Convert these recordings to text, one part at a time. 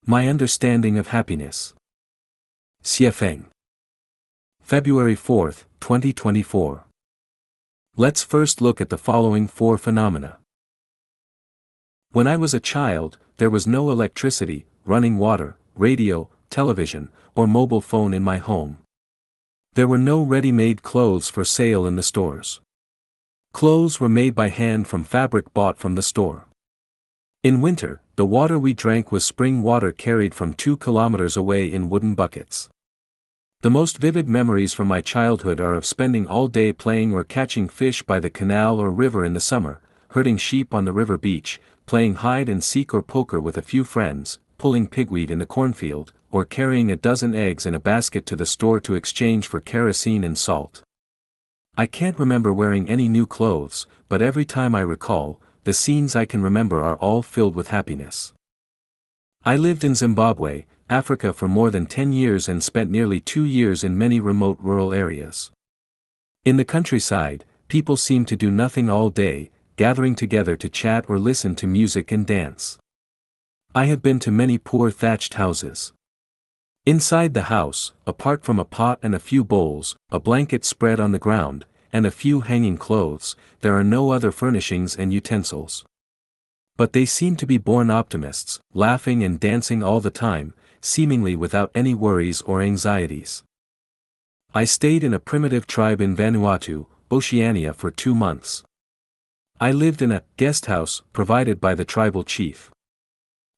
My understanding of happiness. Xiefeng. February 4, 2024. Let's first look at the following 4 phenomena. When I was a child, there was no electricity, running water, radio, television, or mobile phone in my home. There were no ready-made clothes for sale in the stores. Clothes were made by hand from fabric bought from the store. In winter, the water we drank was spring water carried from 2 kilometers away in wooden buckets. The most vivid memories from my childhood are of spending all day playing or catching fish by the canal or river in the summer, herding sheep on the river beach, playing hide and seek or poker with a few friends, pulling pigweed in the cornfield, or carrying a dozen eggs in a basket to the store to exchange for kerosene and salt. I can't remember wearing any new clothes, but every time I recall, the scenes I can remember are all filled with happiness. I lived in Zimbabwe, Africa for more than 10 years and spent nearly 2 years in many remote rural areas. In the countryside, people seem to do nothing all day, gathering together to chat or listen to music and dance. I have been to many poor thatched houses. Inside the house, apart from a pot and a few bowls, a blanket spread on the ground, and a few hanging clothes, there are no other furnishings and utensils. But they seem to be born optimists, laughing and dancing all the time, seemingly without any worries or anxieties. I stayed in a primitive tribe in Vanuatu, Oceania for 2 months. I lived in a guest house provided by the tribal chief.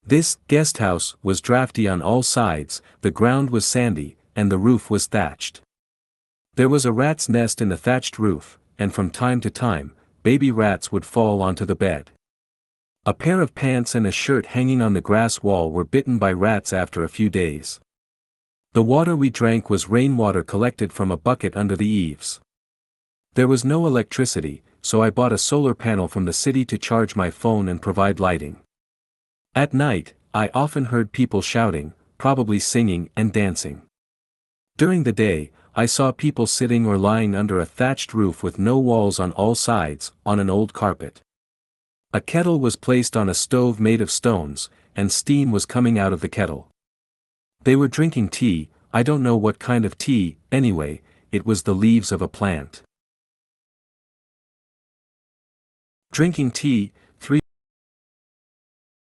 This guest house was drafty on all sides, the ground was sandy, and the roof was thatched. There was a rat's nest in the thatched roof, and from time to time, baby rats would fall onto the bed. A pair of pants and a shirt hanging on the grass wall were bitten by rats after a few days. The water we drank was rainwater collected from a bucket under the eaves. There was no electricity, so I bought a solar panel from the city to charge my phone and provide lighting. At night, I often heard people shouting, probably singing and dancing. During the day, I saw people sitting or lying under a thatched roof with no walls on all sides, on an old carpet. A kettle was placed on a stove made of stones, and steam was coming out of the kettle. They were drinking tea, I don't know what kind of tea, anyway, it was the leaves of a plant. Drinking tea, 3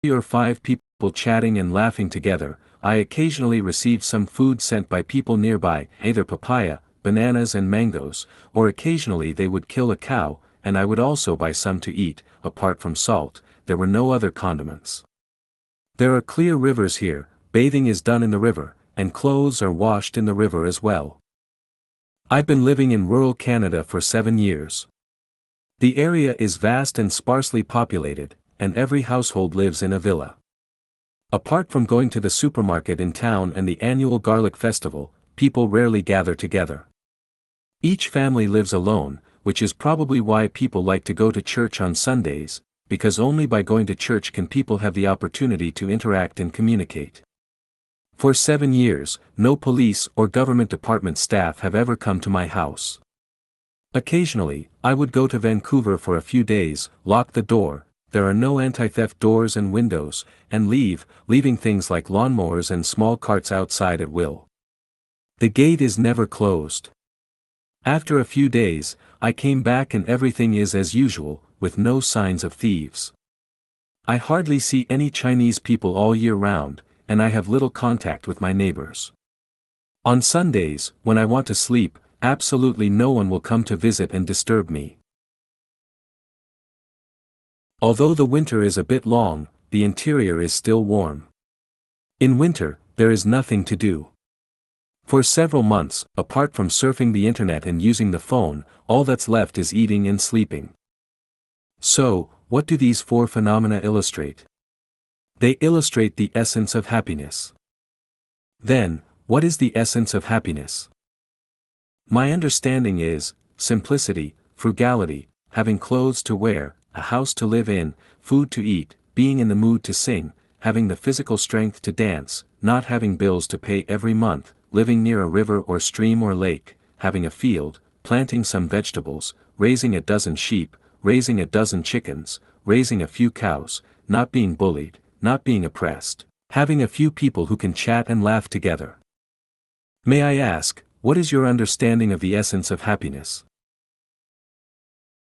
or 5 people chatting and laughing together. I occasionally received some food sent by people nearby, either papaya, bananas and mangoes, or occasionally they would kill a cow, and I would also buy some to eat. Apart from salt, there were no other condiments. There are clear rivers here, bathing is done in the river, and clothes are washed in the river as well. I've been living in rural Canada for 7 years. The area is vast and sparsely populated, and every household lives in a villa. Apart from going to the supermarket in town and the annual garlic festival, people rarely gather together. Each family lives alone, which is probably why people like to go to church on Sundays, because only by going to church can people have the opportunity to interact and communicate. For 7 years, no police or government department staff have ever come to my house. Occasionally, I would go to Vancouver for a few days, lock the door, there are no anti-theft doors and windows, and leaving things like lawnmowers and small carts outside at will. The gate is never closed. After a few days, I came back and everything is as usual, with no signs of thieves. I hardly see any Chinese people all year round, and I have little contact with my neighbors. On Sundays, when I want to sleep, absolutely no one will come to visit and disturb me. Although the winter is a bit long, the interior is still warm. In winter, there is nothing to do. For several months, apart from surfing the internet and using the phone, all that's left is eating and sleeping. So, what do these 4 phenomena illustrate? They illustrate the essence of happiness. Then, what is the essence of happiness? My understanding is, simplicity, frugality, having clothes to wear, a house to live in, food to eat, being in the mood to sing, having the physical strength to dance, not having bills to pay every month, living near a river or stream or lake, having a field, planting some vegetables, raising a dozen sheep, raising a dozen chickens, raising a few cows, not being bullied, not being oppressed, Having a few people who can chat and laugh together. May I ask, what is your understanding of the essence of happiness?